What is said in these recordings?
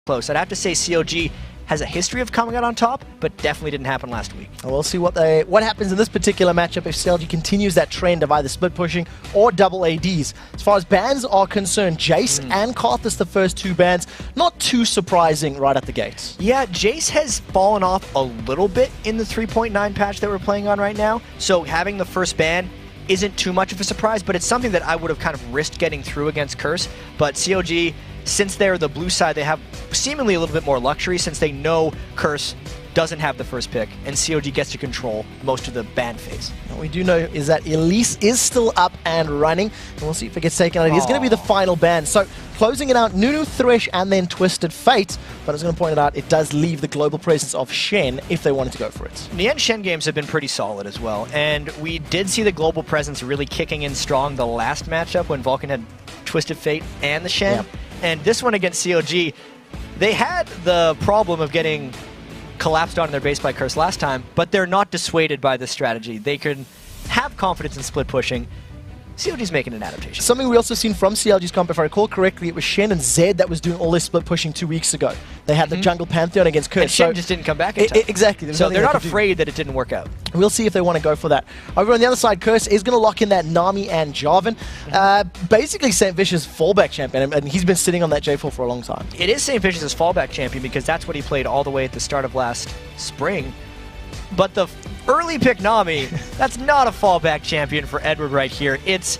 close. I'd have to say CLG has a history of coming out on top, but definitely didn't happen last week. We'll see what happens in this particular matchup if CLG continues that trend of either split pushing or double ADs. As far as bans are concerned, Jace and Karthus, the first two bans, not too surprising right at the gate. Yeah, Jace has fallen off a little bit in the 3.9 patch that we're playing on right now, so having the first ban isn't too much of a surprise, but it's something that I would have kind of risked getting through against Curse. But CLG, since they're the blue side, they have seemingly a little bit more luxury since they know Curse doesn't have the first pick, and CLG gets to control most of the ban phase. What we do know is that Elise is still up and running, and we'll see if it gets taken out. It is going to be the final ban. So closing it out, Nunu, Thresh, and then Twisted Fate. But I was going to point it out, it does leave the global presence of Shen if they wanted to go for it. Nien Shen games have been pretty solid as well, and we did see the global presence really kicking in strong the last matchup when Vulcan had Twisted Fate and the Shen. Yep. And this one against CLG, they had the problem of getting collapsed on their base by Curse last time, but they're not dissuaded by this strategy. They can have confidence in split pushing. CLG's making an adaptation. Something we also seen from CLG's comp, if I recall correctly, it was Shen and Zed that was doing all this split pushing 2 weeks ago. They had the Jungle Pantheon against Curse. And Shen just didn't come back in time. Exactly. So they're not afraid that it didn't work out. We'll see if they want to go for that. Over on the other side, Curse is going to lock in that Nami and Jarvan. Basically St. Vicious' fallback champion, and he's been sitting on that J4 for a long time. It is St. Vicious' fallback champion because that's what he played all the way at the start of last spring. But the early pick Nami, that's not a fallback champion for Edward right here. It's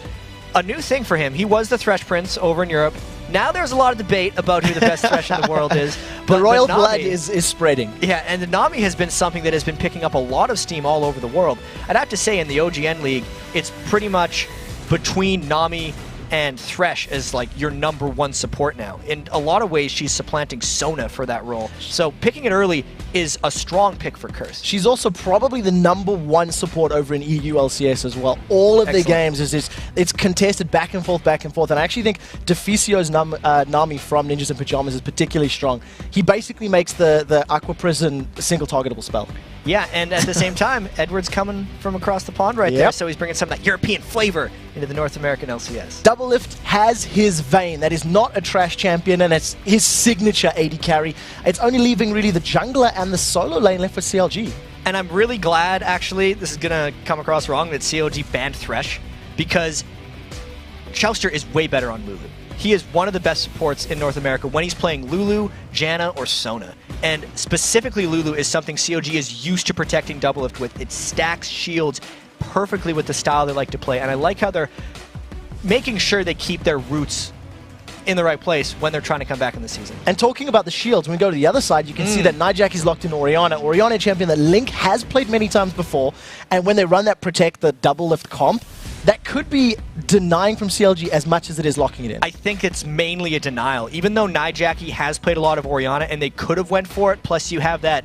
a new thing for him. He was the Thresh Prince over in Europe. Now there's a lot of debate about who the best Thresh in the world is. But the royal blood is spreading. Yeah, and the Nami has been something that has been picking up a lot of steam all over the world. I'd have to say in the OGN League, it's pretty much between Nami and Thresh as like your #1 support now. In a lot of ways, she's supplanting Sona for that role. So picking it early is a strong pick for Curse. She's also probably the #1 support over in EU LCS as well. All of their games it's contested back and forth, and I actually think Deficio's Nami from Ninjas in Pajamas is particularly strong. He basically makes the Aqua Prison single targetable spell. Yeah, and at the same time, Edward's coming from across the pond right there, so he's bringing some of that European flavor into the North American LCS. Doublelift has his vein. That is not a trash champion, and it's his signature AD carry. It's only leaving really the jungler and the solo lane left for CLG. And I'm really glad, actually, this is going to come across wrong, that CLG banned Thresh, because Chouster is way better on Lulu. He is one of the best supports in North America when he's playing Lulu, Janna, or Sona. And specifically Lulu is something CLG is used to protecting Doublelift with. It stacks shields perfectly with the style they like to play. And I like how they're making sure they keep their roots in the right place when they're trying to come back in the season. And talking about the shields, when we go to the other side, you can see that Nijak is locked in Orianna. Orianna, a champion that Link has played many times before. And when they run that protect the Doublelift comp, that could be denying from CLG as much as it is locking it in. I think it's mainly a denial. Even though Nijaki has played a lot of Orianna and they could have went for it, plus you have that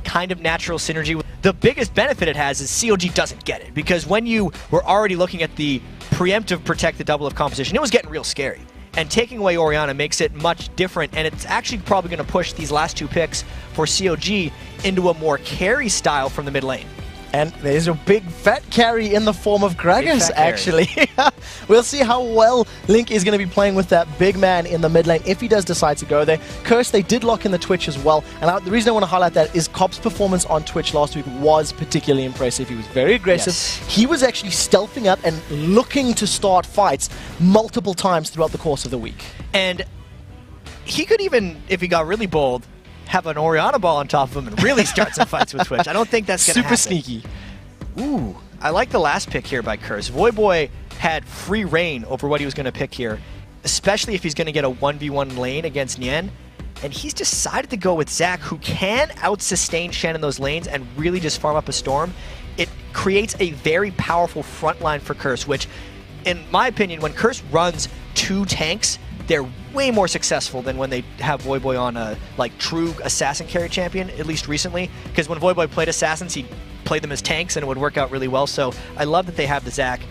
kind of natural synergy. The biggest benefit it has is CLG doesn't get it, because when you were already looking at the preemptive protect the Doublelift composition, it was getting real scary. And taking away Orianna makes it much different, and it's actually probably going to push these last two picks for CLG into a more carry style from the mid lane. And there's a big fat carry in the form of Gragas, actually. We'll see how well Link is going to be playing with that big man in the mid lane if he does decide to go there. Curse, they did lock in the Twitch as well. And the reason I want to highlight that is Cop's performance on Twitch last week was particularly impressive. He was very aggressive. Yes. He was actually stealthing up and looking to start fights multiple times throughout the course of the week. And he could even, if he got really bold, have an Orianna ball on top of him and really start some fights with Twitch. I don't think that's going to happen. Super sneaky. Ooh, I like the last pick here by Curse. Voyboy had free reign over what he was going to pick here, especially if he's going to get a 1v1 lane against Nien. And he's decided to go with Zac, who can out-sustain Shen in those lanes and really just farm up a storm. It creates a very powerful front line for Curse, which, in my opinion, when Curse runs 2 tanks, they're way more successful than when they have Voyboy on a true assassin carry champion, at least recently. Because when Voyboy played assassins, he played them as tanks and it would work out really well. So I love that they have the Zac.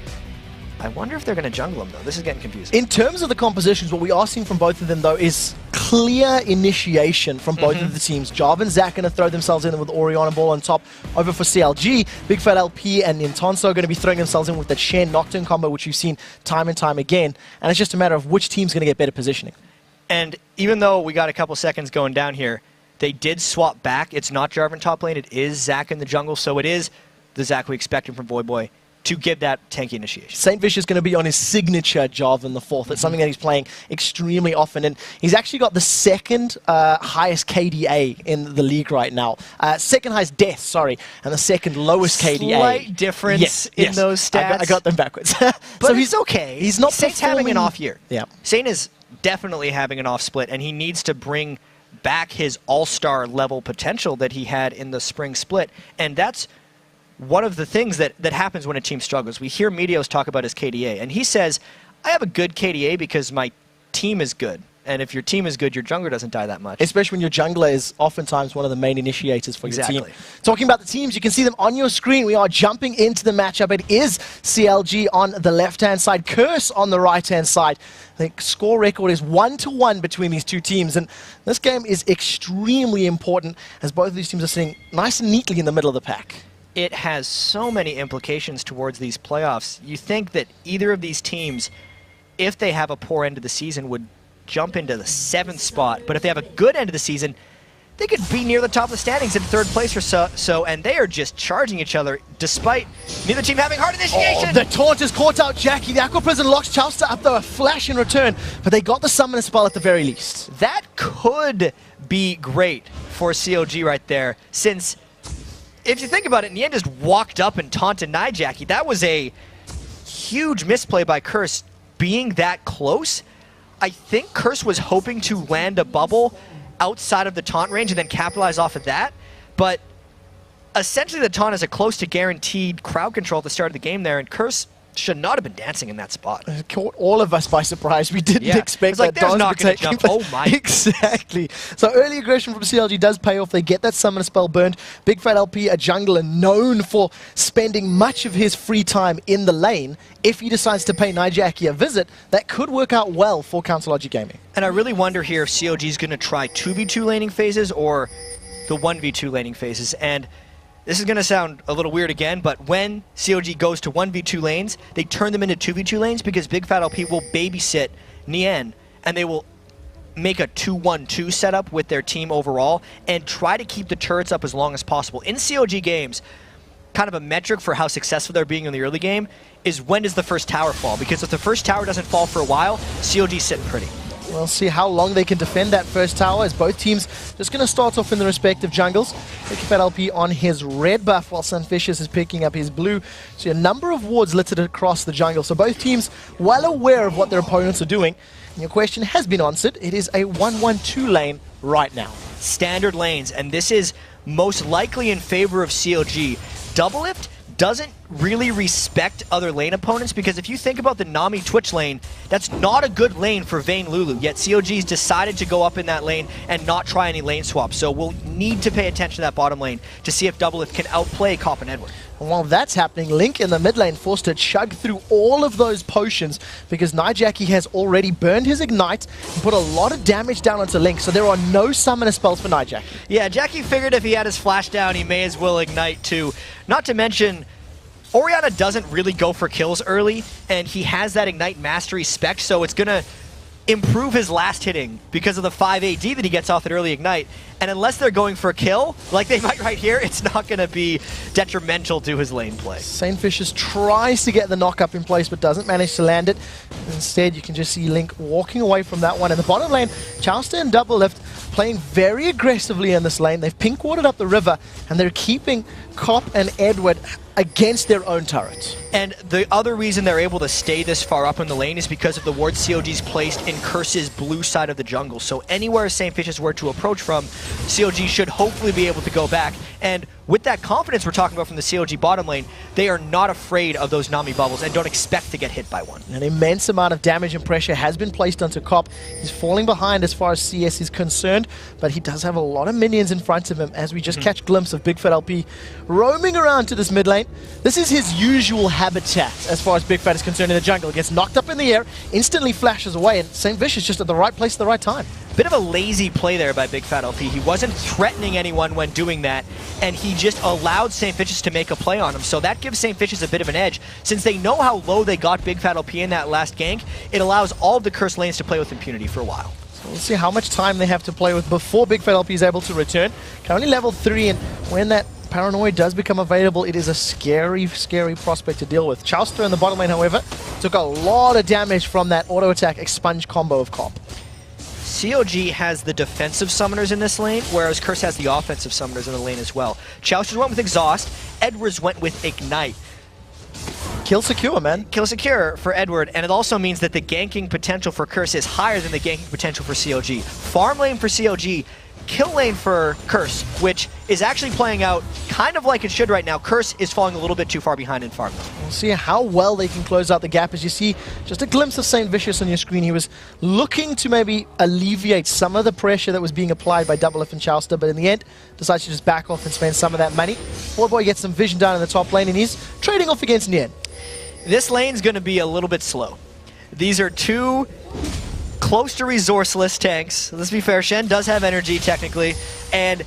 I wonder if they're going to jungle him, though. This is getting confusing. In terms of the compositions, what we are seeing from both of them, though, is clear initiation from both of the teams. Jarvan, Zac going to throw themselves in with Orianna ball on top. Over for CLG, Big Fat LP and Nintonso are going to be throwing themselves in with that Shen Nocturne combo, which we've seen time and time again. And it's just a matter of which team's going to get better positioning. And even though we got a couple seconds going down here, they did swap back. It's not Jarvan top lane. It is Zac in the jungle. So it is the Zac we expected from Voyboy to give that tanky initiation. St. Vish is going to be on his signature Jarvan the Fourth. It's something that he's playing extremely often, and he's actually got the second highest KDA in the league right now. Second highest death, sorry, and the second lowest KDA. Slight difference in those stats. I got them backwards. But so he's okay. He's not Saint's having an off year. Yeah. Saint is definitely having an off split, and he needs to bring back his all-star level potential that he had in the spring split, and that's one of the things that happens when a team struggles. We hear Meteos talk about his KDA, and he says, I have a good KDA because my team is good. And if your team is good, your jungler doesn't die that much. Especially when your jungler is oftentimes one of the main initiators for your team. Exactly. Talking about the teams, you can see them on your screen. We are jumping into the matchup. It is CLG on the left-hand side, Curse on the right-hand side. The score record is 1-1 between these two teams, and this game is extremely important as both of these teams are sitting nice and neatly in the middle of the pack. It has so many implications towards these playoffs. You think that either of these teams, if they have a poor end of the season, would jump into the 7th spot. But if they have a good end of the season, they could be near the top of the standings in 3rd place or so, and they are just charging each other despite neither team having hard initiation. Oh, the taunt has caught out Jackie. The Aqua Prison locks Chowster up though, a flash in return, but they got the summon spell at the very least. That could be great for CLG right there, since if you think about it, Nien just walked up and taunted Nijaki. That was a huge misplay by Curse being that close. I think Curse was hoping to land a bubble outside of the taunt range and then capitalize off of that. But essentially the taunt is a close to guaranteed crowd control at the start of the game there, and Curse should not have been dancing in that spot. It caught all of us by surprise. We didn't expect that dance not to take jump. place. Oh my. Exactly. So early aggression from CLG does pay off. They get that summon spell burned. Big Fat LP, a jungler known for spending much of his free time in the lane. If he decides to pay Nijaki a visit, that could work out well for CounterLogic Gaming. And I really wonder here if CLG is going to try 2v2 laning phases or the 1v2 laning phases. And this is going to sound a little weird again, but when CLG goes to 1v2 lanes, they turn them into 2v2 lanes because Big Fat LP will babysit Nien, and they will make a 2-1-2 setup with their team overall and try to keep the turrets up as long as possible. In CLG games, kind of a metric for how successful they're being in the early game is when does the first tower fall, because if the first tower doesn't fall for a while, CLG's sitting pretty. We'll see how long they can defend that first tower as both teams just going to start off in the respective jungles. Big Fat LP on his red buff while Sunfishes is picking up his blue. So a number of wards littered across the jungle. So both teams well aware of what their opponents are doing. And your question has been answered. It is a 1-1-2 lane right now. Standard lanes, and this is most likely in favor of CLG. Doublelift doesn't really respect other lane opponents, because if you think about the Nami Twitch lane, that's not a good lane for Vayne Lulu, yet CLG's decided to go up in that lane and not try any lane swaps, so we'll need to pay attention to that bottom lane to see if Doublelift can outplay Cop and Edward. And while that's happening, Link in the mid lane forced to chug through all of those potions because Nijaki has already burned his Ignite and put a lot of damage down onto Link, so there are no summoner spells for Nijaki. Yeah, Jackie figured if he had his flash down, he may as well Ignite too. Not to mention, Orianna doesn't really go for kills early, and he has that Ignite Mastery spec, so it's going to improve his last hitting because of the 5 AD that he gets off that early Ignite. And unless they're going for a kill, like they might right here, it's not going to be detrimental to his lane play. St. Fishes tries to get the knock up in place, but doesn't manage to land it. Instead, you can just see Link walking away from that one. In the bottom lane, Chowster and Doublelift playing very aggressively in this lane. They've pink warded up the river, and they're keeping Cop and Edward against their own turrets. And the other reason they're able to stay this far up in the lane is because of the wards CLG's placed in Curse's blue side of the jungle. So anywhere St. Fishes were to approach from, CLG should hopefully be able to go back. And with that confidence we're talking about from the CLG bottom lane, they are not afraid of those Nami bubbles and don't expect to get hit by one. An immense amount of damage and pressure has been placed onto Cop. He's falling behind as far as CS is concerned, but he does have a lot of minions in front of him as we just catch a glimpse of Big Fat LP roaming around to this mid lane. This is his usual habitat as far as Big Fat is concerned in the jungle. He gets knocked up in the air, instantly flashes away, and St. Vish is just at the right place at the right time. Bit of a lazy play there by Big Fat LP. He wasn't threatening anyone when doing that, and he just allowed St. Fishes to make a play on him. So that gives St. Fishes a bit of an edge. Since they know how low they got Big Fat LP in that last gank, it allows all of the Curse lanes to play with impunity for a while. So We'll see how much time they have to play with before Big Fat LP is able to return. Currently level 3, and when that Paranoia does become available, it is a scary, scary prospect to deal with. Chowster in the bottom lane, however, took a lot of damage from that auto attack expunge combo of Cop. CLG has the defensive summoners in this lane, whereas Curse has the offensive summoners in the lane as well. Chowster went with Exhaust, Edwards went with Ignite. Kill secure, man. Kill secure for Edward, and it also means that the ganking potential for Curse is higher than the ganking potential for CLG. Farm lane for CLG, kill lane for Curse, which is actually playing out kind of like it should right now. Curse is falling a little bit too far behind in farm lane. We'll see how well they can close out the gap. As you see just a glimpse of Saint Vicious on your screen, he was looking to maybe alleviate some of the pressure that was being applied by Doublelift and Chowster, but in the end decides to just back off and spend some of that money. Boy gets some vision down in the top lane, and he's trading off against Nien. This lane's going to be a little bit slow. These are two close to resourceless tanks. Let's be fair, Shen does have energy technically, and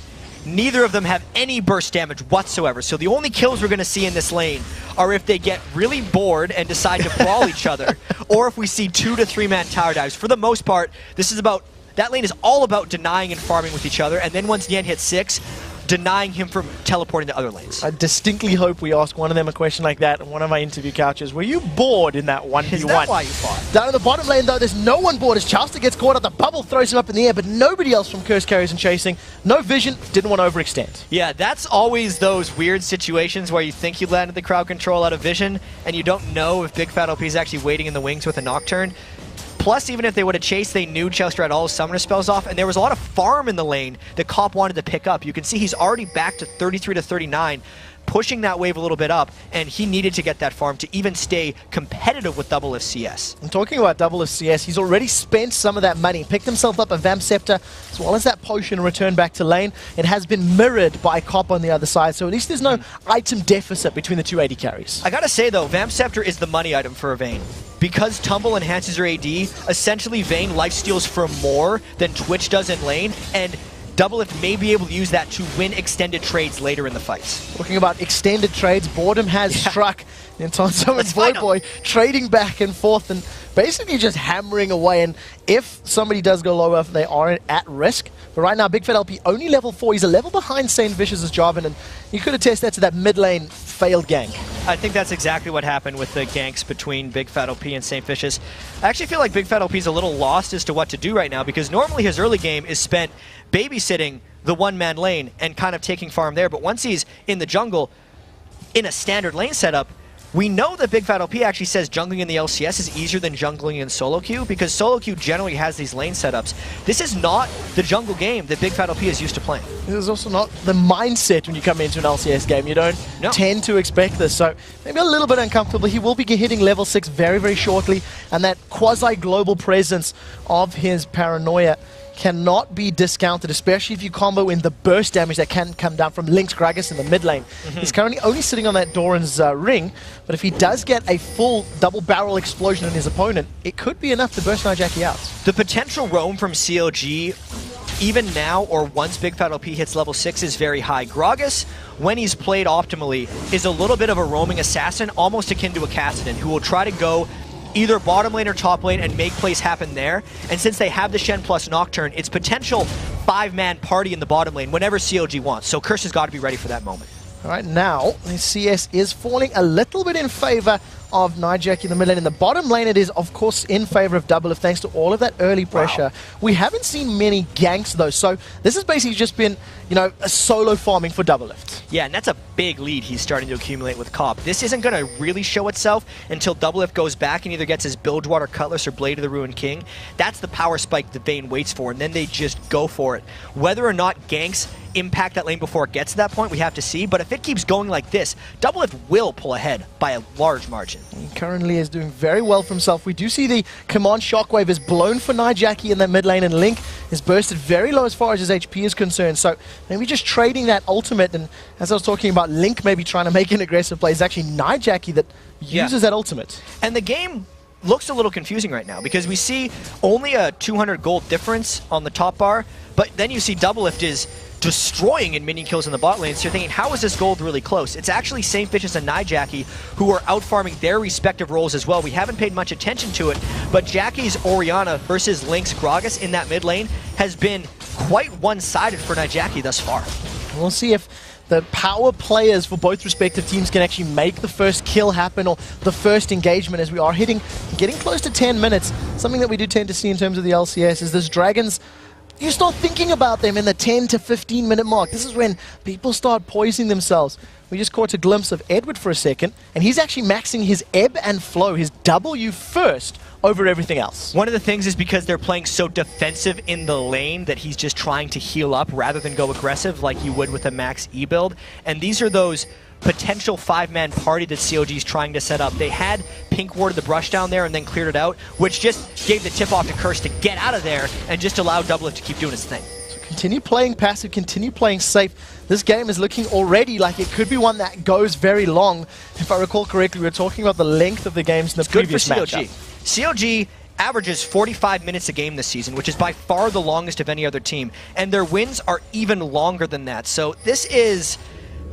neither of them have any burst damage whatsoever. So the only kills we're going to see in this lane are if they get really bored and decide to brawl each other, or if we see 2 to 3 man tower dives. For the most part, that lane is all about denying and farming with each other, and then once Nien hits 6, denying him from teleporting to other lanes. I distinctly hope we ask one of them a question like that on one of my interview couches. Were you bored in that 1v1? Is that why you fought? Down in the bottom lane, though, there's no one bored as Chowster gets caught up. The bubble throws him up in the air, but nobody else from Curse carries and chasing. No vision, didn't want to overextend. Yeah, that's always those weird situations where you think you landed the crowd control out of vision, and you don't know if Big Fat OP is actually waiting in the wings with a Nocturne. Plus, even if they would have chased, they knew Chowster had all his summoner spells off, and there was a lot of farm in the lane that Cop wanted to pick up. You can see he's already back to 33 to 39, pushing that wave a little bit up, and he needed to get that farm to even stay competitive with Doublelift CS. And talking about Doublelift CS, he's already spent some of that money, picked himself up a Vamp Scepter, as well as that potion, return back to lane. It has been mirrored by Cop on the other side, so at least there's no item deficit between the two AD carries. I gotta say though, Vamp Scepter is the money item for a Vayne. Because Tumble enhances her AD, essentially Vayne lifesteals for more than Twitch does in lane, and Doublelift may be able to use that to win extended trades later in the fights. Talking about extended trades, boredom has struck. Ntonso and Voidboy trading back and forth and basically just hammering away. And if somebody does go lower, they are at risk. But right now, Big Fat LP only level 4. He's a level behind Saint Vicious' Jarvan, and you could attest that to that mid lane failed gank. I think that's exactly what happened with the ganks between Big Fat OP and Saint Vicious. I actually feel like Big Fat OP is a little lost as to what to do right now, because normally his early game is spent babysitting the one-man lane and kind of taking farm there. But once he's in the jungle, in a standard lane setup, we know that Big Fat OP actually says jungling in the LCS is easier than jungling in solo queue, because solo queue generally has these lane setups. This is not the jungle game that Big Fat OP is used to playing. This is also not the mindset when you come into an LCS game. You don't tend to expect this, so maybe a little bit uncomfortable. He will be hitting level 6 very, very shortly, and that quasi-global presence of his Paranoia cannot be discounted, especially if you combo in the burst damage that can come down from Link's Gragas in the mid lane. He's currently only sitting on that Doran's ring, but if he does get a full double barrel explosion on his opponent, it could be enough to burst Nijaki out. The potential roam from CLG, even now or once Big Fat OP hits level 6, is very high. Gragas, when he's played optimally, is a little bit of a roaming assassin, almost akin to a Kassadin, who will try to go either bottom lane or top lane and make plays happen there. And since they have the Shen plus Nocturne, it's potential 5-man party in the bottom lane whenever CLG wants. So Curse has got to be ready for that moment. All right, now the CS is falling a little bit in favor of Nijaki in the mid lane. In the bottom lane, it is, of course, in favor of Doublelift, thanks to all of that early pressure. Wow. We haven't seen many ganks, though, so this has basically just been, you know, a solo farming for Doublelift. Yeah, and that's a big lead he's starting to accumulate with Cop. This isn't going to really show itself until Doublelift goes back and either gets his Bilgewater Cutlass or Blade of the Ruined King. That's the power spike that Vayne waits for, and then they just go for it. Whether or not ganks impact that lane before it gets to that point, we have to see, but if it keeps going like this, Doublelift will pull ahead by a large margin. He currently is doing very well for himself. We do see the command shockwave is blown for Nijaki in that mid lane, and Link is bursted very low as far as his HP is concerned, so maybe just trading that ultimate. And as I was talking about Link maybe trying to make an aggressive play, it's actually Nijaki that uses that ultimate. And the game looks a little confusing right now, because we see only a 200 gold difference on the top bar, but then you see Doublelift is destroying in minion kills in the bot lane. So you're thinking, how is this gold really close? It's actually St. Vicious and Jackie who are out-farming their respective roles as well. We haven't paid much attention to it, but Jackie's Orianna versus Link's Gragas in that mid lane has been quite one-sided for Jackie thus far. We'll see if the power players for both respective teams can actually make the first kill happen, or the first engagement, as we are getting close to 10 minutes. Something that we do tend to see in terms of the LCS is this Dragons, you start thinking about them in the 10 to 15 minute mark. This is when people start poisoning themselves. We just caught a glimpse of Edward for a second, and he's actually maxing his ebb and flow, his W first, over everything else. One of the things is because they're playing so defensive in the lane that he's just trying to heal up rather than go aggressive like you would with a max E build. And these are those potential 5-man party that CLG is trying to set up. They had pink warded the brush down there and then cleared it out, which just gave the tip off to Curse to get out of there and just allow Doublelift to keep doing his thing. So continue playing passive, continue playing safe. This game is looking already like it could be one that goes very long. If I recall correctly, we were talking about the length of the games in the previous matchup. CLG averages 45 minutes a game this season, which is by far the longest of any other team, and their wins are even longer than that. So this is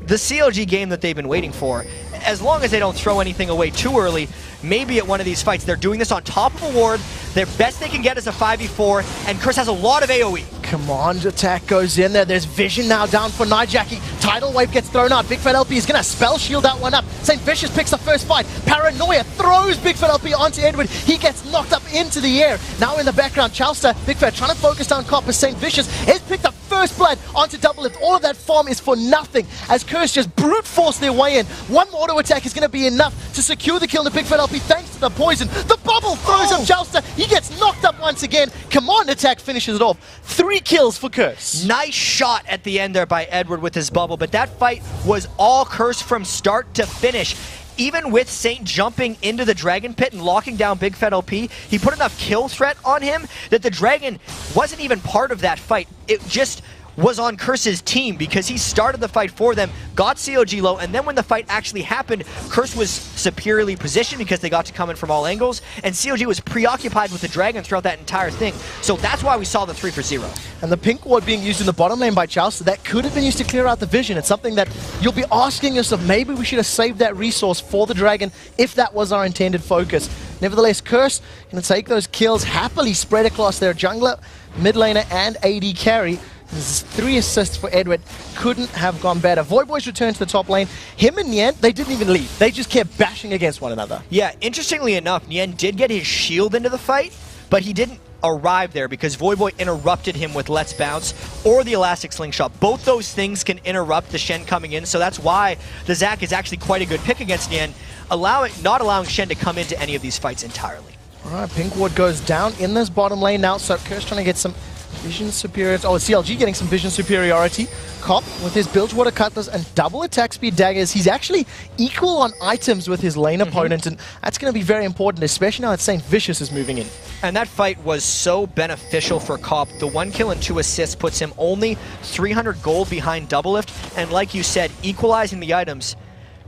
the CLG game that they've been waiting for. As long as they don't throw anything away too early, maybe at one of these fights. They're doing this on top of a ward. Their best they can get is a 5v4, and Curse has a lot of AoE. Command attack goes in there. There's vision now down for Jackie. Tidal Wave gets thrown out. Big Fat LP is going to spell shield that one up. St. Vicious picks the first fight. Paranoia throws Big Fat LP onto Edward. He gets knocked up into the air. Now in the background, Chowster, Big Fat trying to focus down Copper. St. Vicious has picked up first blood onto Doublelift. All of that farm is for nothing as Curse just brute force their way in. One more auto attack is going to be enough to secure the kill to Big Fat LP thanks to the poison. The bubble throws up Chowster. He gets knocked up once again. Command attack finishes it off. 3 kills for Curse. Nice shot at the end there by Edward with his bubble, but that fight was all Curse from start to finish. Even with Saint jumping into the Dragon Pit and locking down Big Fat LP, he put enough kill threat on him that the Dragon wasn't even part of that fight. It just was on Curse's team because he started the fight for them, got CLG low, and then when the fight actually happened, Curse was superiorly positioned because they got to come in from all angles, and CLG was preoccupied with the Dragon throughout that entire thing. So that's why we saw the 3 for 0. And the pink ward being used in the bottom lane by Chowster, that could have been used to clear out the vision. It's something that you'll be asking yourself, maybe we should have saved that resource for the Dragon if that was our intended focus. Nevertheless, Curse going to take those kills happily spread across their jungler, mid laner, and AD carry. This is 3 assists for Edward. Couldn't have gone better. Voidboy's return to the top lane. Him and Nien, they didn't even leave. They just kept bashing against one another. Yeah, interestingly enough, Nien did get his shield into the fight, but he didn't arrive there because Voidboy interrupted him with Let's Bounce or the Elastic Slingshot. Both those things can interrupt the Shen coming in, so that's why the Zac is actually quite a good pick against Nien, not allowing Shen to come into any of these fights entirely. Alright, pink ward goes down in this bottom lane now, so Curse trying to get some vision superiority. Oh, CLG getting some vision superiority. Cop with his Bilgewater Cutlass and double attack speed daggers. He's actually equal on items with his lane opponent, and that's going to be very important, especially now that St. Vicious is moving in. And that fight was so beneficial for Cop. The 1 kill and 2 assists puts him only 300 gold behind Doublelift, and like you said, equalizing the items,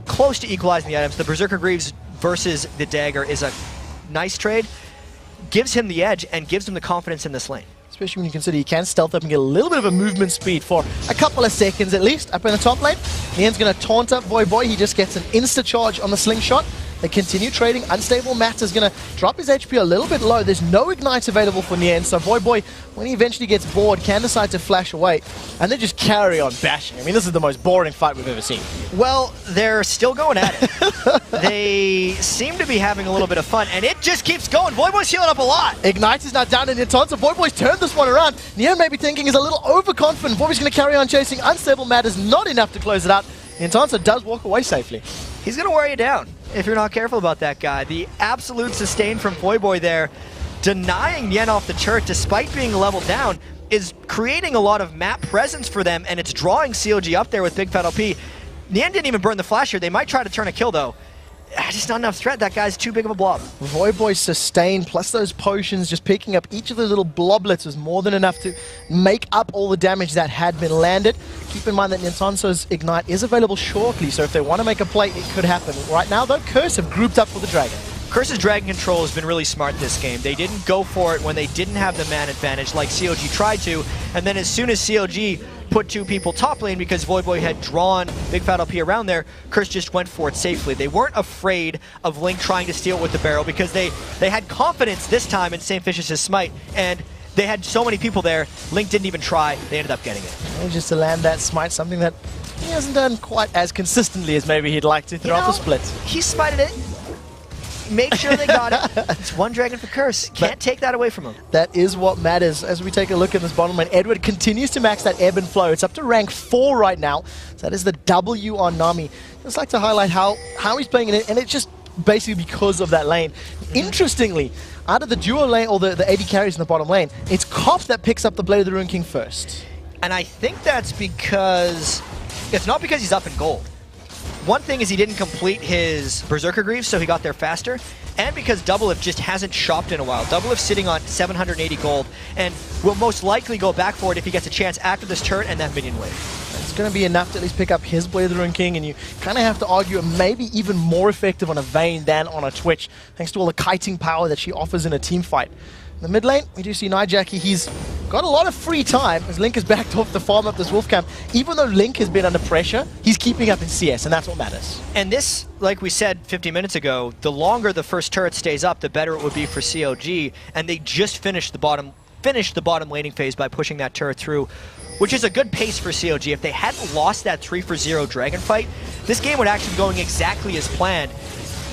close to equalizing the items. The Berserker Greaves versus the dagger is a nice trade. Gives him the edge and gives him the confidence in this lane. Especially when you consider he can stealth up and get a little bit of a movement speed for a couple of seconds at least up in the top lane. Nien's going to taunt up Voidboy. He just gets an insta-charge on the slingshot. They continue trading. Unstable Matt is going to drop his HP a little bit low. There's no ignites available for Nien, so Voidboy, when he eventually gets bored, can decide to flash away. And they just carry on bashing. I mean, this is the most boring fight we've ever seen. Well, they're still going at it. They seem to be having a little bit of fun, and it just keeps going. Voidboy's healing up a lot. Ignite is now down in Nien's, so Voidboy's turned this one around. Nien may be thinking he's a little overconfident. Voidboy's going to carry on chasing. Unstable Matt is not enough to close it out. Nien's does walk away safely. He's going to wear you down if you're not careful about that guy. The absolute sustain from Voidboy there, denying Nien off the turret despite being leveled down, is creating a lot of map presence for them, and it's drawing CLG up there with Big Fat LP. Nien didn't even burn the flash here. They might try to turn a kill, though. Just not enough threat. That guy's too big of a blob. Voidboy's sustain, plus those potions, just picking up each of the little bloblets was more than enough to make up all the damage that had been landed. Keep in mind that Nintanso's Ignite is available shortly, so if they want to make a play, it could happen. Right now, though, Curse have grouped up for the Dragon. Curse's Dragon Control has been really smart this game. They didn't go for it when they didn't have the man advantage like CLG tried to, and then as soon as CLG put 2 people top lane because Voyboy had drawn Big Fat LP around there, Curse just went for it safely. They weren't afraid of Link trying to steal it with the barrel because they had confidence this time in St. Fish's Smite, and they had so many people there, Link didn't even try, they ended up getting it. And just to land that Smite, something that he hasn't done quite as consistently as maybe he'd like to throughout the split. He smited it. Made sure they got it. It's 1 dragon for Curse. Can't take that away from him. That is what matters. As we take a look at this bottom lane, Edward continues to max that ebb and flow. It's up to rank 4 right now. So that is the W on Nami. Just like to highlight how he's playing it, and it's just basically because of that lane. Interestingly, out of the duo lane, or the AD carries in the bottom lane, it's Cop that picks up the Blade of the Ruin King first. And I think that's because... It's not because he's up in gold. One thing is he didn't complete his Berserker Greaves, so he got there faster, and because Doublelift just hasn't shopped in a while. Doublelift's sitting on 780 gold, and will most likely go back for it if he gets a chance after this turret and that minion wave. It's going to be enough to at least pick up his Blade of the Ruin King, and you kind of have to argue it may be even more effective on a Vayne than on a Twitch, thanks to all the kiting power that she offers in a team fight. In the mid lane, we do see Nijaki. He's got a lot of free time as Link has backed off to farm up this wolf camp. Even though Link has been under pressure, he's keeping up in CS, and that's what matters. And this, like we said 50 minutes ago, the longer the first turret stays up, the better it would be for CLG, and they just finished the bottom laning phase by pushing that turret through, which is a good pace for CLG. If they hadn't lost that 3-for-0 dragon fight, this game would actually be going exactly as planned.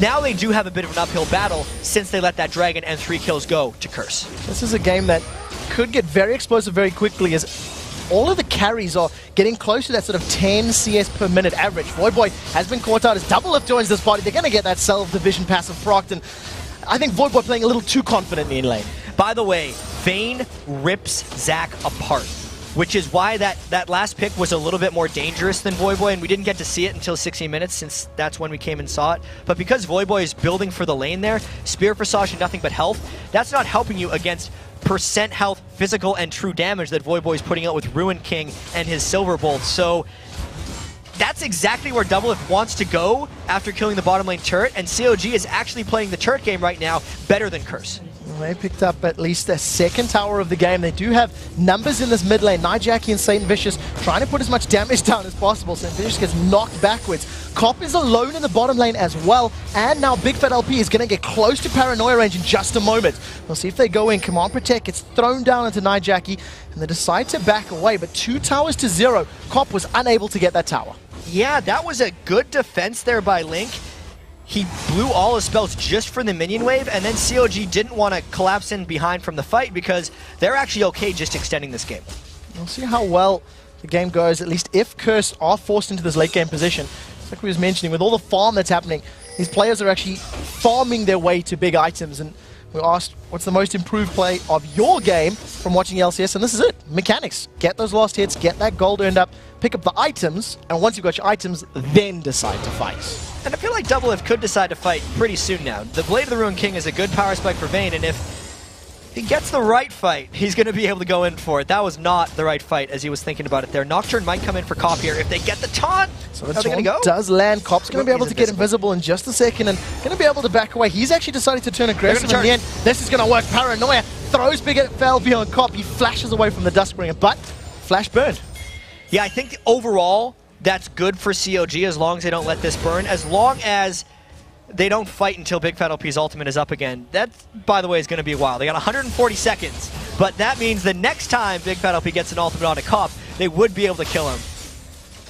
Now they do have a bit of an uphill battle since they let that dragon and 3 kills go to Curse. This is a game that could get very explosive very quickly as all of the carries are getting close to that sort of 10 CS per minute average. Voyboy has been caught out as Doublelift joins this party. They're going to get that self-division passive procced, and I think Voyboy playing a little too confidently in lane. By the way, Vayne rips Zac apart, which is why that last pick was a little bit more dangerous than Voyboy, and we didn't get to see it until 60 minutes since that's when we came and saw it. But because Voyboy is building for the lane there, Spear for Sasha, nothing but health, that's not helping you against percent health, physical, and true damage that Voyboy is putting out with Ruin King and his Silver Bolt. So that's exactly where Doublelift wants to go after killing the bottom lane turret, and CLG is actually playing the turret game right now better than Curse. They picked up at least a second tower of the game. They do have numbers in this mid lane. Nijaki and St. Vicious trying to put as much damage down as possible. St. Vicious gets knocked backwards. Cop is alone in the bottom lane as well. And now Big Fat LP is going to get close to Paranoia range in just a moment. We'll see if they go in. Command Protect gets thrown down into Nijaki, and they decide to back away. But 2 towers to 0. Cop was unable to get that tower. Yeah, that was a good defense there by Link. He blew all his spells just for the minion wave, and then CLG didn't want to collapse in behind from the fight because they're actually okay just extending this game. We'll see how well the game goes, at least if Curse are forced into this late game position. Like we was mentioning, with all the farm that's happening, these players are actually farming their way to big items, and we asked, what's the most improved play of your game from watching LCS, and this is it. Mechanics. Get those last hits, get that gold earned up, pick up the items, and once you've got your items, then decide to fight. And I feel like Doublelift could decide to fight pretty soon now. The Blade of the Ruin King is a good power spike for Vayne, and if he gets the right fight, he's going to be able to go in for it. That was not the right fight as he was thinking about it there. Nocturne might come in for Cop here if they get the taunt. So the taunt does land. Cop's going to be able to get invisible in just a second and going to be able to back away. He's actually decided to turn aggressive in the end. This is going to work. Paranoia throws Big FLB on Cop. He flashes away from the Duskbringer, but flash burned. Yeah, I think overall that's good for CLG as long as they don't let this burn. As long as they don't fight until Big Fat LP's ultimate is up again. That, by the way, is going to be a while. They got 140 seconds, but that means the next time Big Fat LP gets an ultimate on a Cop, they would be able to kill him.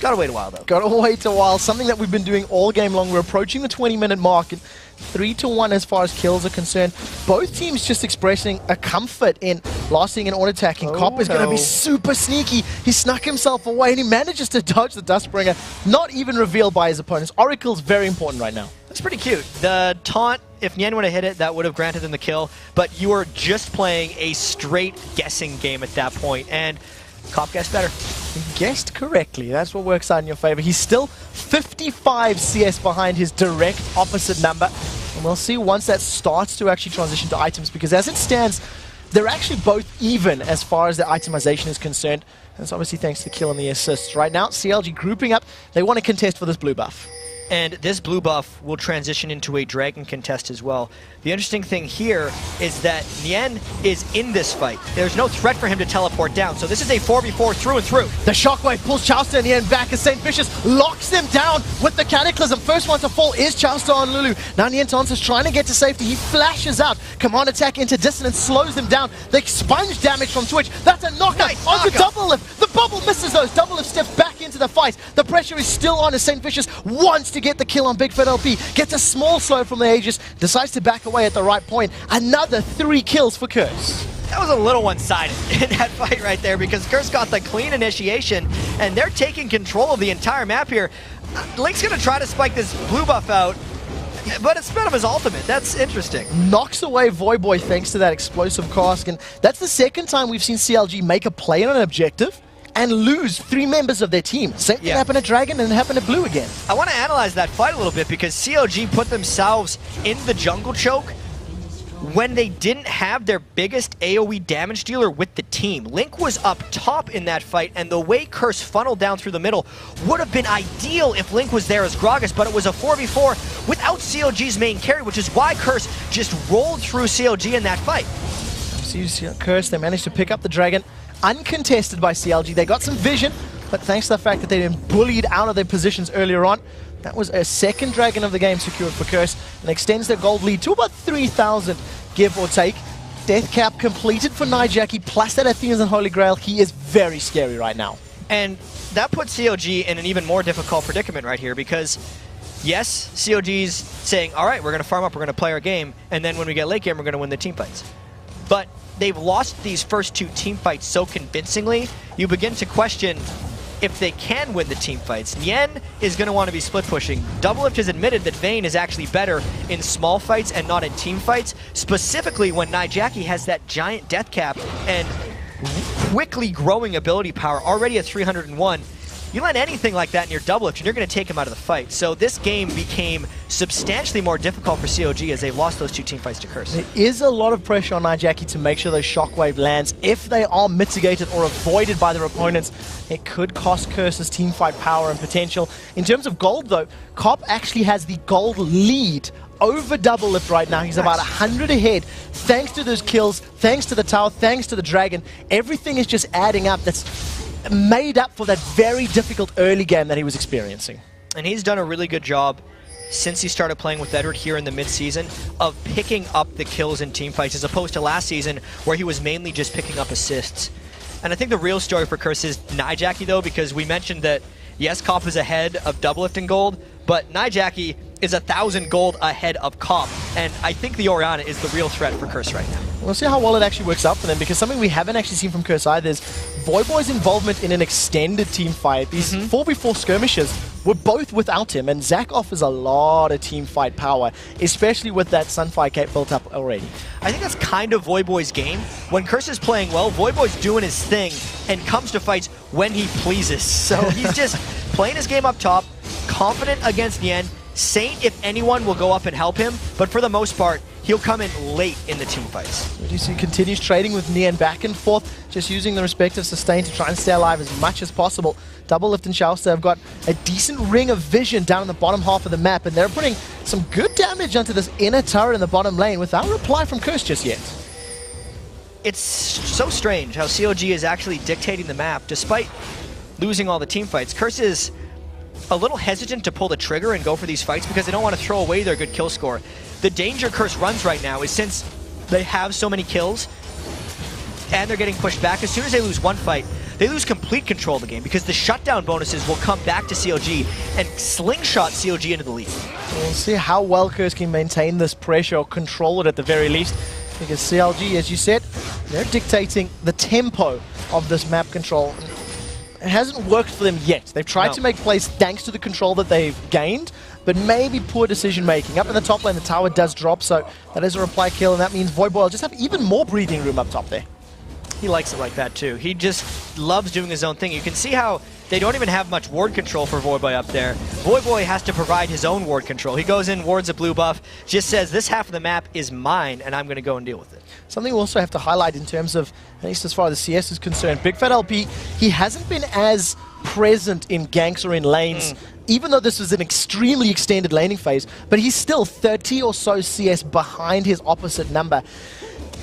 Gotta wait a while, though. Gotta wait a while. Something that we've been doing all game long. We're approaching the 20-minute mark, and 3-1 as far as kills are concerned. Both teams just expressing a comfort in lasting and auto-attacking. Cop is going to be super sneaky. He snuck himself away, and he manages to dodge the Duskbringer, not even revealed by his opponents. Oracle's very important right now. That's pretty cute. The taunt, if Nien would have hit it, that would have granted them the kill, but you were just playing a straight guessing game at that point, and Cop guessed better. He guessed correctly. That's what works out in your favor. He's still 55 CS behind his direct opposite number. And we'll see once that starts to actually transition to items, because as it stands, they're actually both even as far as the itemization is concerned. And it's obviously thanks to the kill and the assists. Right now, CLG grouping up. They want to contest for this blue buff. And this blue buff will transition into a dragon contest as well. The interesting thing here is that Nien is in this fight. There's no threat for him to teleport down, so this is a 4v4 through and through. The shockwave pulls Chowster and Nien back as St. Vicious locks them down with the Cataclysm. First one to fall is Chowster on Lulu. Now Nien is trying to get to safety. He flashes out. Command attack into dissonance slows them down. They sponge damage from Twitch. That's a knockout onto Double Lift. The bubble misses those. Double Lift steps back into the fight. The pressure is still on as St. Vicious wants to get the kill on Big Fat LP. Gets a small slow from the Aegis. Decides to back away at the right point. Another 3 kills for Curse. That was a little one-sided in that fight right there because Curse got the clean initiation and they're taking control of the entire map here. Link's going to try to spike this blue buff out, but it's sped up his ultimate. That's interesting. Knocks away Voyboy thanks to that explosive cask, and that's the second time we've seen CLG make a play on an objective and lose 3 members of their team. Same thing happened at Dragon and it happened at Blue again. I want to analyze that fight a little bit because CLG put themselves in the jungle choke when they didn't have their biggest AoE damage dealer with the team. Link was up top in that fight, and the way Curse funneled down through the middle would have been ideal if Link was there as Gragas, but it was a 4v4 without CLG's main carry, which is why Curse just rolled through CLG in that fight. So you see Curse, they managed to pick up the Dragon, uncontested by CLG. They got some vision, but thanks to the fact that they'd been bullied out of their positions earlier on, that was a second Dragon of the game secured for Curse and extends their gold lead to about 3,000, give or take. Death cap completed for Nijaki, plus that Athena's and Holy Grail. He is very scary right now. And that puts CLG in an even more difficult predicament right here because, yes, CLG's saying, all right, we're going to farm up, we're going to play our game, and then when we get late game, we're going to win the team fights. But they've lost these first 2 team fights so convincingly, you begin to question if they can win the team fights. Nien is going to want to be split pushing. Doublelift has admitted that Vayne is actually better in small fights and not in team fights, specifically when Nijaki has that giant death cap and quickly growing ability power already at 301. You land anything like that in your Doublelift and you're going to take him out of the fight. So this game became substantially more difficult for CLG as they've lost those 2 team fights to Curse. There is a lot of pressure on Nijaki to make sure those shockwave lands. If they are mitigated or avoided by their opponents, it could cost Curse's team fight power and potential. In terms of gold though, Cop actually has the gold lead over Doublelift right now. He's about 100 ahead thanks to those kills, thanks to the tower, thanks to the Dragon. Everything is just adding up. That's made up for that very difficult early game that he was experiencing. And he's done a really good job since he started playing with Edward here in the mid-season of picking up the kills in team fights as opposed to last season where he was mainly just picking up assists. And I think the real story for Curse is Nijaki though, because we mentioned that yes, Cop is ahead of Doublelift in gold, but Nijaki is 1,000 gold ahead of Cop, and I think the Orianna is the real threat for Curse right now. We'll see how well it actually works out for them, because something we haven't actually seen from Curse either is Voyboy's involvement in an extended team fight. These 4v4 skirmishes were both without him, and Zac offers a lot of team fight power, especially with that Sunfire cape built up already. I think that's kind of Voyboy's game. When Curse is playing well, Voyboy's doing his thing and comes to fights when he pleases. So he's just playing his game up top, confident against Nien. Saint, if anyone, will go up and help him, but for the most part, he'll come in late in the team fights. You see, continues trading with Nien back and forth, just using the respective sustain to try and stay alive as much as possible. Doublelift and Chowster have got a decent ring of vision down in the bottom half of the map, and they're putting some good damage onto this inner turret in the bottom lane without reply from Curse just yet. It's so strange how CLG is actually dictating the map, despite losing all the team fights. Curse is a little hesitant to pull the trigger and go for these fights because they don't want to throw away their good kill score. The danger Curse runs right now is since they have so many kills and they're getting pushed back, as soon as they lose one fight, they lose complete control of the game because the shutdown bonuses will come back to CLG and slingshot CLG into the lead. We'll see how well Curse can maintain this pressure or control it at the very least, because CLG, as you said, they're dictating the tempo of this map control. It hasn't worked for them yet. They've tried to make plays thanks to the control that they've gained, but maybe poor decision making. Up in the top lane, the tower does drop, so that is a reply kill, and that means Voyboy will just have even more breathing room up top there. He likes it like that too. He just loves doing his own thing. You can see how they don't even have much ward control for Voyboy up there. Voyboy has to provide his own ward control. He goes in, wards a blue buff, just says this half of the map is mine and I'm going to go and deal with it. Something we also have to highlight in terms of, at least as far as the CS is concerned, Big Fat LP, he hasn't been as present in ganks or in lanes even though this was an extremely extended laning phase, but he's still 30 or so CS behind his opposite number.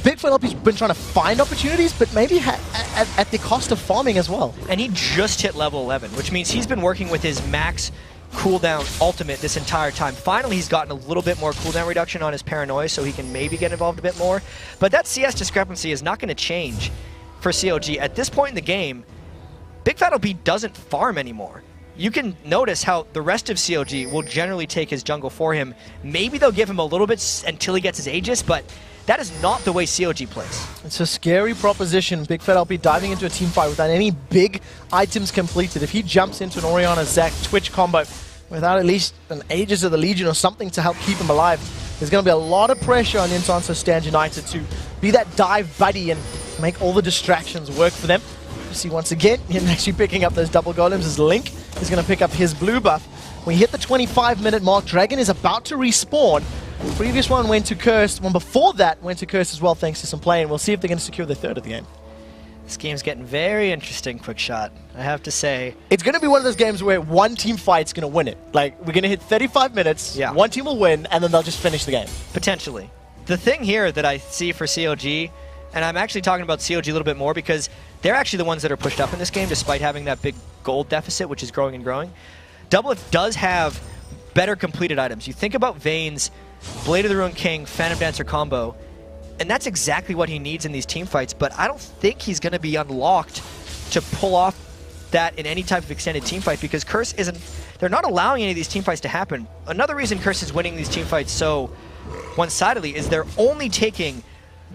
Big Fat LP's been trying to find opportunities, but maybe at the cost of farming as well. And he just hit level 11, which means he's been working with his max cooldown ultimate this entire time. Finally, he's gotten a little bit more cooldown reduction on his paranoia, so he can maybe get involved a bit more. But that CS discrepancy is not going to change for CLG. At this point in the game, Big Fat LP doesn't farm anymore. You can notice how the rest of CLG will generally take his jungle for him. Maybe they'll give him a little bit until he gets his Aegis, but that is not the way CLG plays. It's a scary proposition. Big Fat LP diving into a team fight without any big items completed. If he jumps into an Orianna Zac Twitch combo without at least an Aegis of the Legion or something to help keep him alive, there's going to be a lot of pressure on Intanso Stand United to be that dive buddy and make all the distractions work for them. You see once again, him actually picking up those double golems as Link is going to pick up his blue buff. When you hit the 25-minute mark, Dragon is about to respawn. The previous one went to Curse. One before that went to Curse as well, thanks to some play, and we'll see if they're going to secure the third of the game. This game's getting very interesting, Quick Shot, I have to say. It's going to be one of those games where one team fight's going to win it. Like, we're going to hit 35 minutes, one team will win, and then they'll just finish the game. Potentially. The thing here that I see for CLG, and I'm actually talking about CLG a little bit more because they're actually the ones that are pushed up in this game despite having that big gold deficit, which is growing and growing. Doublelift does have better completed items. You think about Vayne's Blade of the Ruined King, Phantom Dancer combo, and that's exactly what he needs in these team fights, but I don't think he's going to be unlocked to pull off that in any type of extended team fight because Curse isn't... They're not allowing any of these team fights to happen. Another reason Curse is winning these team fights so one-sidedly is they're only taking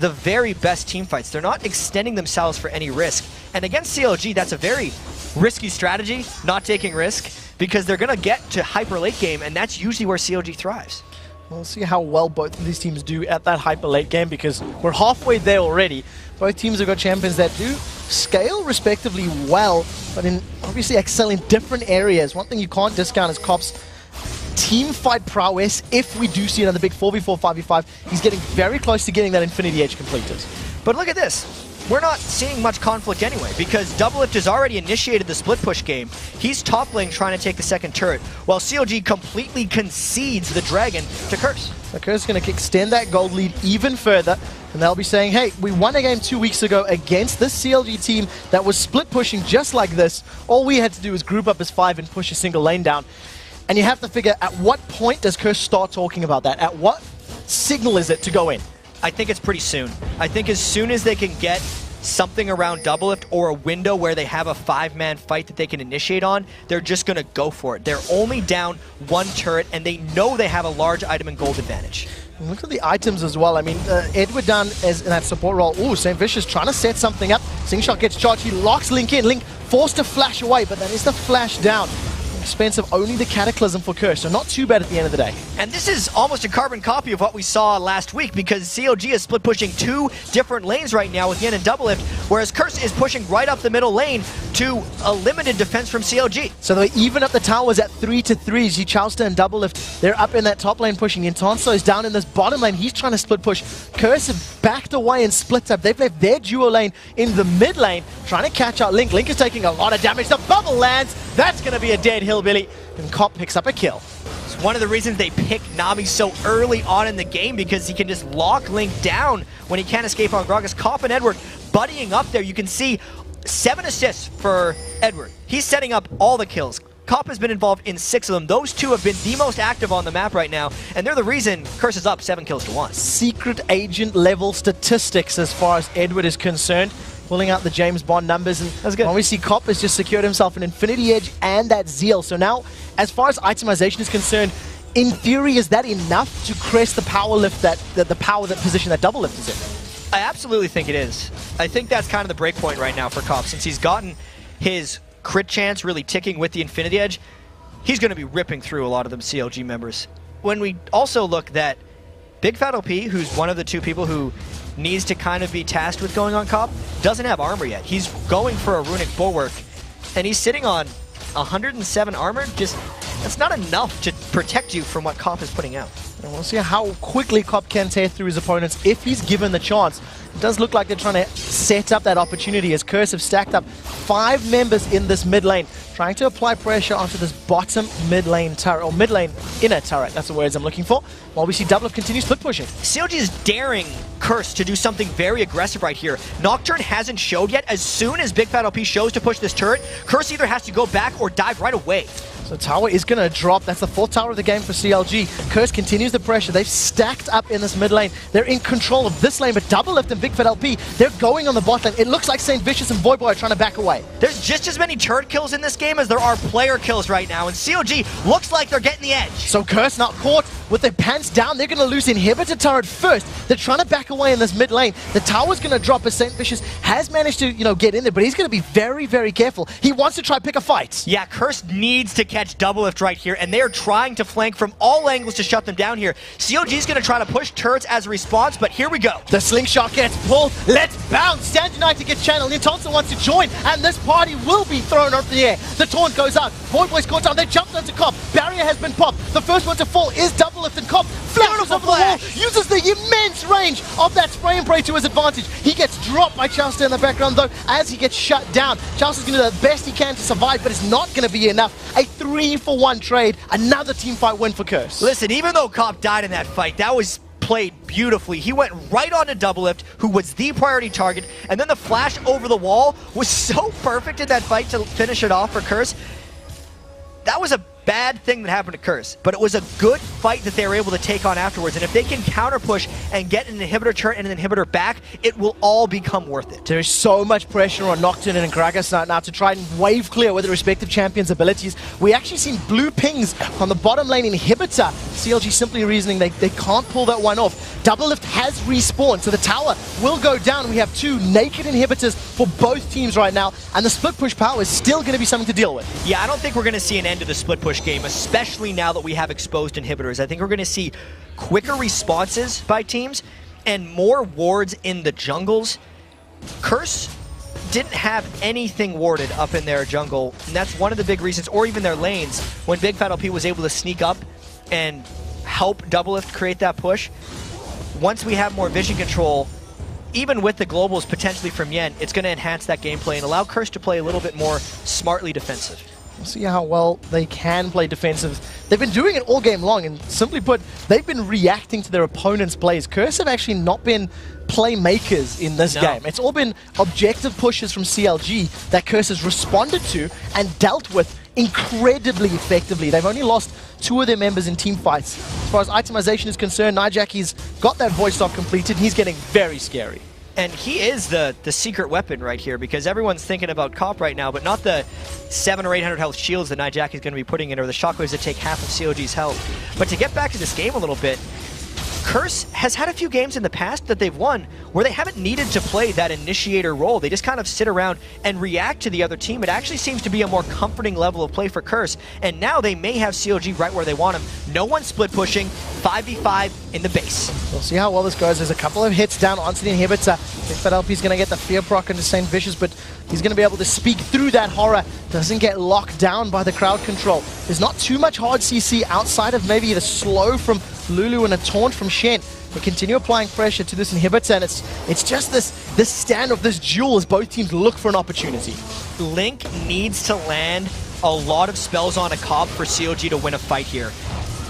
the very best team fights. They're not extending themselves for any risk. And against CLG, that's a very risky strategy, not taking risk, because they're going to get to hyper late game, and that's usually where CLG thrives. We'll see how well both of these teams do at that hyper late game because we're halfway there already. Both teams have got champions that do scale respectively well, but obviously excel in different areas. One thing you can't discount is Cop's team fight prowess. If we do see another big 4v4, 5v5, he's getting very close to getting that Infinity Edge completed. But look at this. We're not seeing much conflict anyway, because Doublelift has already initiated the split push game. He's top lane trying to take the second turret, while CLG completely concedes the Dragon to Curse. So Curse is going to extend that gold lead even further, and they'll be saying, hey, we won a game 2 weeks ago against this CLG team that was split pushing just like this. All we had to do was group up as 5 and push a single lane down. And you have to figure, at what point does Curse start talking about that? At what signal is it to go in? I think it's pretty soon. I think as soon as they can get something around Doublelift or a window where they have a 5-man fight that they can initiate on, they're just going to go for it. They're only down 1 turret, and they know they have a large item and gold advantage. And look at the items as well. I mean, Edward down as in that support role. Ooh, St. Vicious trying to set something up. Slingshot gets charged. He locks Link in. Link forced to flash away, but that is the flash down. Expensive, only the Cataclysm for Curse, so not too bad at the end of the day. And this is almost a carbon copy of what we saw last week, because CLG is split pushing 2 different lanes right now with Yin and Doublelift, whereas Curse is pushing right up the middle lane to a limited defense from CLG. So they even up the towers at 3-3. Chowster and Doublelift, they're up in that top lane pushing. Intanso is down in this bottom lane. He's trying to split push. Curse have backed away and split up. They've left their duo lane in the mid lane, trying to catch out Link. Link is taking a lot of damage. The bubble lands. That's going to be a dead hillbilly. And Cop picks up a kill. It's one of the reasons they pick Nami so early on in the game, because he can just lock Link down when he can't escape on Gragas. Cop and Edward buddying up there. You can see 7 assists for Edward. He's setting up all the kills. Cop has been involved in 6 of them. Those 2 have been the most active on the map right now, and they're the reason Curse is up 7 kills to 1. Secret agent level statistics as far as Edward is concerned. Pulling out the James Bond numbers, and that's good. Obviously Cop has just secured himself an Infinity Edge and that Zeal. So now, as far as itemization is concerned, in theory, is that enough to crest the power lift that position that Doublelift is in? I absolutely think it is. I think that's kind of the break point right now for Cop, since he's gotten his crit chance really ticking with the Infinity Edge. He's going to be ripping through a lot of them CLG members. When we also look that Big Fat OP, who's one of the 2 people who needs to kind of be tasked with going on Cop, doesn't have armor yet. He's going for a runic bulwark, and he's sitting on 107 armor. Just, that's not enough to protect you from what Cop is putting out. And we'll see how quickly Cop can tear through his opponents if he's given the chance. It does look like they're trying to set up that opportunity as Curse have stacked up 5 members in this mid lane, trying to apply pressure onto this bottom mid lane turret, or mid lane inner turret, that's the words I'm looking for, while we see Doublelift continue split pushing. CLG is daring Curse to do something very aggressive right here. Nocturne hasn't showed yet. As soon as Big Fat LP shows to push this turret, Curse either has to go back or dive right away. So tower is going to drop. That's the 4th tower of the game for CLG. Curse continues the pressure. They've stacked up in this mid lane. They're in control of this lane, but Doublelift and Big Fat LP, they're going on the bot lane. It looks like St. Vicious and Voyboy are trying to back away. There's just as many turret kills in this game as there are player kills right now, and CLG looks like they're getting the edge. So Curse not caught with their pants down. They're going to lose inhibitor turret first. They're trying to back away in this mid lane. The tower's going to drop as St. Vicious has managed to, get in there, but he's going to be very, very careful. He wants to try pick a fight. Yeah, Curse needs to catch Doublelift right here, and they are trying to flank from all angles to shut them down here. CLG's going to try to push turrets as a response, but here we go. The slingshot gets pulled. Let's bounce. Stand United gets channeled. Nintonsa wants to join, and this party will be thrown up in the air. The taunt goes out. Voyboy's caught down. They jumped onto Cop. Barrier has been popped. The first one to fall is Doublelift, and Cop flashes over the wall, uses the immense range of that spray and pray to his advantage. He gets dropped by Chauster in the background, though, as he gets shut down. Chauster's going to do the best he can to survive, but it's not going to be enough. A 3-for-1 trade. Another teamfight win for Curse. Listen, even though Cop died in that fight, that was played beautifully. He went right onto Doublelift, who was the priority target, and then the flash over the wall was so perfect in that fight to finish it off for Curse. That was a bad thing that happened to Curse, but it was a good fight that they were able to take on afterwards, and if they can counter push and get an inhibitor turret and an inhibitor back, it will all become worth it. There is so much pressure on Nocturne and Gragas now to try and wave clear with the respective champions' abilities. We actually seen blue pings on the bottom lane inhibitor. CLG simply reasoning they can't pull that one off. Doublelift has respawned, so the tower will go down. We have 2 naked inhibitors for both teams right now, and the split push power is still going to be something to deal with. Yeah, I don't think we're going to see an end to the split push game, especially now that we have exposed inhibitors. I think we're going to see quicker responses by teams and more wards in the jungles. Curse didn't have anything warded up in their jungle, and that's one of the big reasons, or even their lanes, when Big Fat LP was able to sneak up and help Doublelift create that push. Once we have more vision control, even with the globals potentially from Yen, it's going to enhance that gameplay and allow Curse to play a little bit more smartly defensive. We'll see how well they can play defensive. They've been doing it all game long, and simply put, they've been reacting to their opponent's plays. Curse have actually not been playmakers in this game. It's all been objective pushes from CLG that Curse has responded to and dealt with incredibly effectively. They've only lost 2 of their members in team fights. As far as itemization is concerned, Nijaki's got that voice stop completed, and he's getting very scary. And he is the secret weapon right here, because everyone's thinking about Cop right now, but not the 700 or 800 health shields that Nijaki is going to be putting in, or the shockwaves that take half of CLG's health. But to get back to this game a little bit, Curse has had a few games in the past that they've won where they haven't needed to play that initiator role. They just kind of sit around and react to the other team. It actually seems to be a more comforting level of play for Curse, and now they may have CLG right where they want him. No one split pushing, 5v5 in the base. We'll see how well this goes. There's a couple of hits down onto the inhibitor. Big Fat LP's going to get the fear proc into St. Vicious, but he's going to be able to speak through that horror. Doesn't get locked down by the crowd control. There's not too much hard CC outside of maybe the slow from Lulu and a taunt from Shen. They continue applying pressure to this inhibitor, and it's just this standoff, this duel as both teams look for an opportunity. Link needs to land a lot of spells on a Cobb for CLG to win a fight here.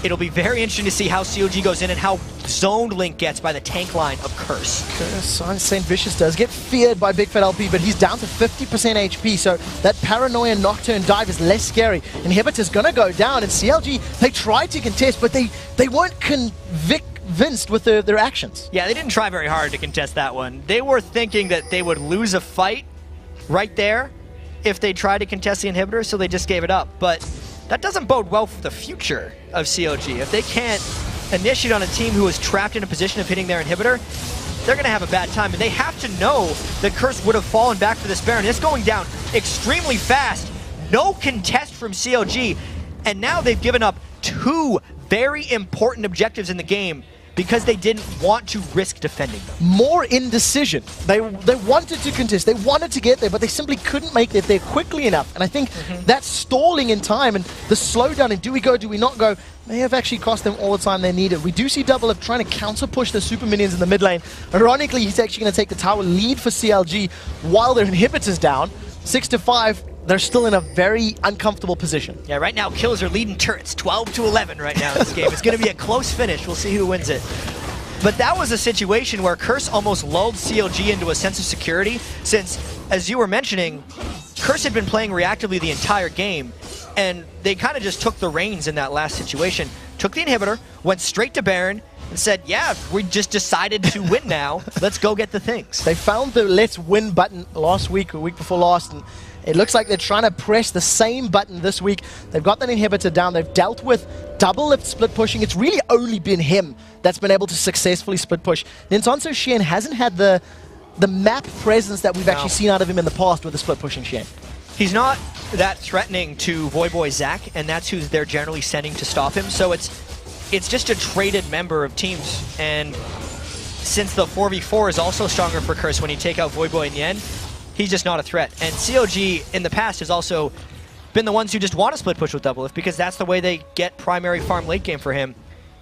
It'll be very interesting to see how CLG goes in and how zoned Link gets by the tank line of Curse. Curse on St. Vicious does get feared by Big Fat LP, but he's down to 50% HP, so that Paranoia Nocturne dive is less scary. Inhibitor's gonna go down, and CLG, they tried to contest, but they weren't convinced with their actions. Yeah, they didn't try very hard to contest that one. They were thinking that they would lose a fight right there if they tried to contest the inhibitor, so they just gave it up. But that doesn't bode well for the future of CLG. If they can't initiate on a team who is trapped in a position of hitting their inhibitor, they're going to have a bad time. And they have to know that Curse would have fallen back for this Baron. It's going down extremely fast. No contest from CLG. And now they've given up 2 very important objectives in the game because they didn't want to risk defending them. More indecision. They wanted to contest, they wanted to get there, but they simply couldn't make it there quickly enough. And I think that stalling in time and the slowdown and do we go, do we not go, may have actually cost them all the time they needed. We do see Doublelift trying to counter-push the super minions in the mid lane. Ironically, he's actually going to take the tower lead for CLG while their inhibitors down. 6-5. They're still in a very uncomfortable position. Yeah, right now kills are leading turrets 12-11 right now in this game. It's going to be a close finish. We'll see who wins it. But that was a situation where Curse almost lulled CLG into a sense of security since, as you were mentioning, Curse had been playing reactively the entire game, and they kind of just took the reins in that last situation. Took the inhibitor, went straight to Baron, and said, yeah, we just decided to win now. Let's go get the things. They found the let's win button last week or week before last, and it looks like they're trying to press the same button this week. They've got that inhibitor down. They've dealt with Doublelift split pushing. It's really only been him that's been able to successfully split push. Nintonso Shen hasn't had the map presence that we've actually seen out of him in the past with the split pushing Shen. He's not that threatening to Voyboy Zach, and that's who they're generally sending to stop him. So it's just a traded member of teams. And since the 4v4 is also stronger for Curse when you take out Voyboy and Yen, he's just not a threat. And CLG in the past has also been the ones who just want to split push with Doublelift because that's the way they get primary farm late game for him.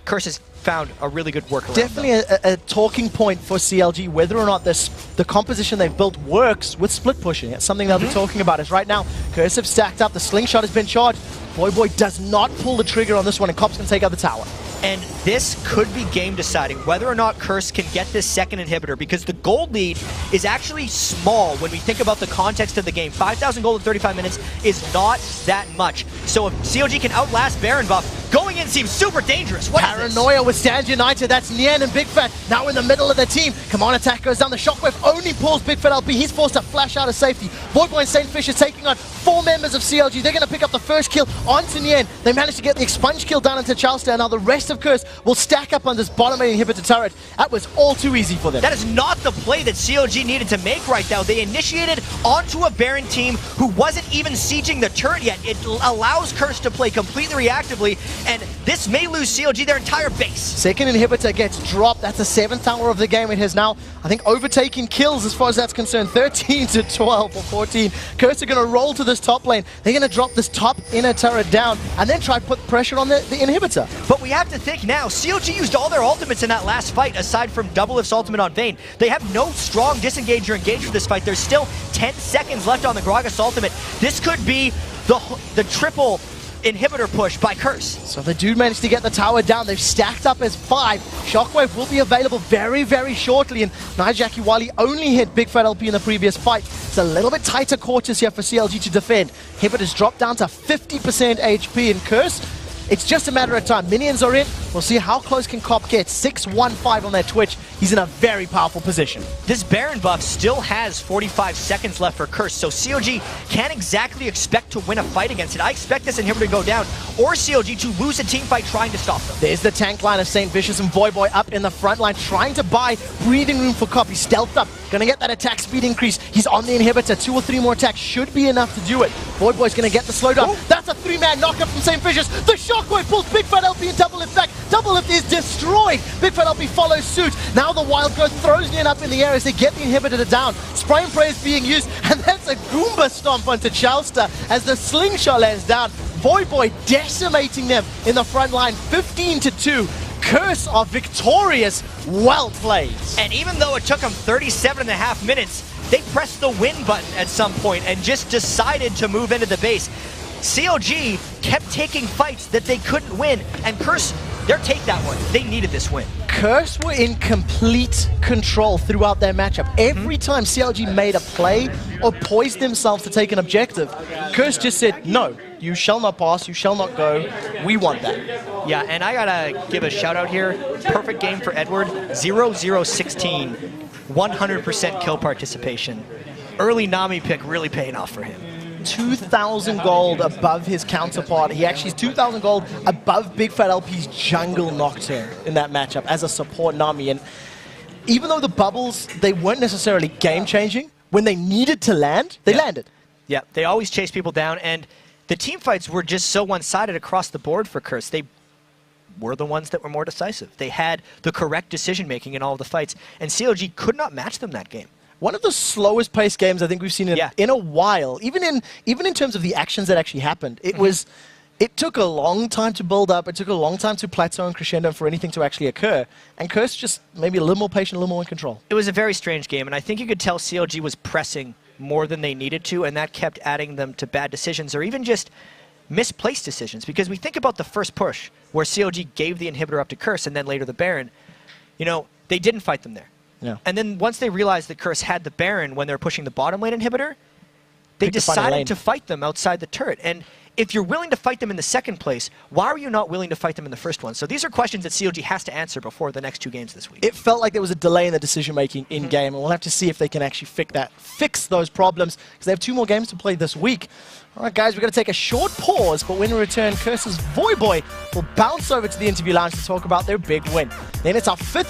Curse has found a really good workaround. Definitely a talking point for CLG, whether or not the composition they've built works with split pushing. It's something they'll be talking about. Is right now, Curse have stacked up, the slingshot has been charged. Voyboy does not pull the trigger on this one, and Cops can take out the tower. And this could be game deciding whether or not Curse can get this second inhibitor, because the gold lead is actually small when we think about the context of the game. 5,000 gold in 35 minutes is not that much. So if CLG can outlast Baron buff, going in seems super dangerous. What Paranoia with Stand United. That's Nien and Big Fat now in the middle of the team. Come on, attack goes down. The shockwave only pulls Big Fat LP. He's forced to flash out of safety. Voyboy and Saint Fish is taking on 4 members of CLG. They're going to pick up the first kill onto Nien. They managed to get the expunge kill down into Chalster, and now the rest of Curse will stack up on this bottom lane inhibitor turret. That was all too easy for them. That is not the play that CLG needed to make right now. They initiated onto a Baron team who wasn't even sieging the turret yet. It allows Curse to play completely reactively, and this may lose CLG their entire base. Second inhibitor gets dropped. That's the 7th tower of the game. It has now, I think, overtaken kills as far as that's concerned. 13-12 or 14. Curse are going to roll to this top lane. They're going to drop this top inner turret down and then try to put pressure on the inhibitor. But we have to think now, CLG used all their ultimates in that last fight, aside from Doublelift's ultimate on Vayne. They have no strong disengage or engage for this fight. There's still 10 seconds left on the Gragas ultimate. This could be the triple inhibitor push by Curse. So the dude managed to get the tower down. They've stacked up as 5. Shockwave will be available very, very shortly. And Nijaki, while he only hit Big Fat LP in the previous fight, it's a little bit tighter quarters here for CLG to defend. Inhibitors dropped down to 50% HP, and Curse, it's just a matter of time. Minions are in. We'll see how close can Cop get. 6-1-5 on that Twitch. He's in a very powerful position. This Baron buff still has 45 seconds left for Curse, so CLG can't exactly expect to win a fight against it. I expect this inhibitor to go down, or CLG to lose a team fight trying to stop them. There's the tank line of St. Vicious and Voyboy up in the front line, trying to buy breathing room for Cop. He's stealthed up, gonna get that attack speed increase. He's on the inhibitor. 2 or 3 more attacks should be enough to do it. Voyboy's gonna get the slowdown. Ooh. That's a 3-man knockup from St. Vicious. The shockwave pulls Big Fat LP and Doublelift back. Doublelift is destroyed. Big Fat LP follows suit. Now the Wild Growth throws Nien up in the air as they get the inhibitor down. Spray and Pray is being used, and that's a Goomba stomp onto Chalster as the slingshot lands down. Voyboy decimating them in the front line, 15-2. Curse are victorious. Well played. And even though it took them 37.5 minutes, they pressed the win button at some point and just decided to move into the base. CLG kept taking fights that they couldn't win, and Curse, they'll take that one. They needed this win. Curse were in complete control throughout their matchup. Every time CLG made a play or poised themselves to take an objective, Curse just said, no, you shall not pass, you shall not go, we want that. Yeah, and I gotta give a shout out here. Perfect game for Edward, 0-0-16, 100% kill participation. Early Nami pick really paying off for him. 2,000 gold above his counterpart. He actually is 2,000 gold above Big Fat LP's Jungle Nocturne in that matchup as a support Nami. And even though the bubbles, they weren't necessarily game-changing, when they needed to land, they landed. Yeah, they always chase people down, and the team fights were just so one-sided across the board for Curse. They were the ones that were more decisive. They had the correct decision-making in all of the fights, and CLG could not match them that game. One of the slowest paced games I think we've seen in a while, even in terms of the actions that actually happened. It took a long time to build up, it took a long time to plateau and crescendo for anything to actually occur, and Curse just maybe a little more patient, a little more in control. It was a very strange game, and I think you could tell CLG was pressing more than they needed to, and that kept adding them to bad decisions, or even just misplaced decisions, because we think about the first push, where CLG gave the inhibitor up to Curse, and then later the Baron. You know, they didn't fight them there. Yeah. And then once they realized that Curse had the Baron when they were pushing the bottom lane inhibitor, they decided to fight them outside the turret. And if you're willing to fight them in the second place, why are you not willing to fight them in the first one? So these are questions that CLG has to answer before the next 2 games this week. It felt like there was a delay in the decision-making in-game, and we'll have to see if they can actually fix those problems, because they have 2 more games to play this week. All right, guys, we're going to take a short pause, but when we return, Curse's Voyboy will bounce over to the interview lounge to talk about their big win. Then it's our 5th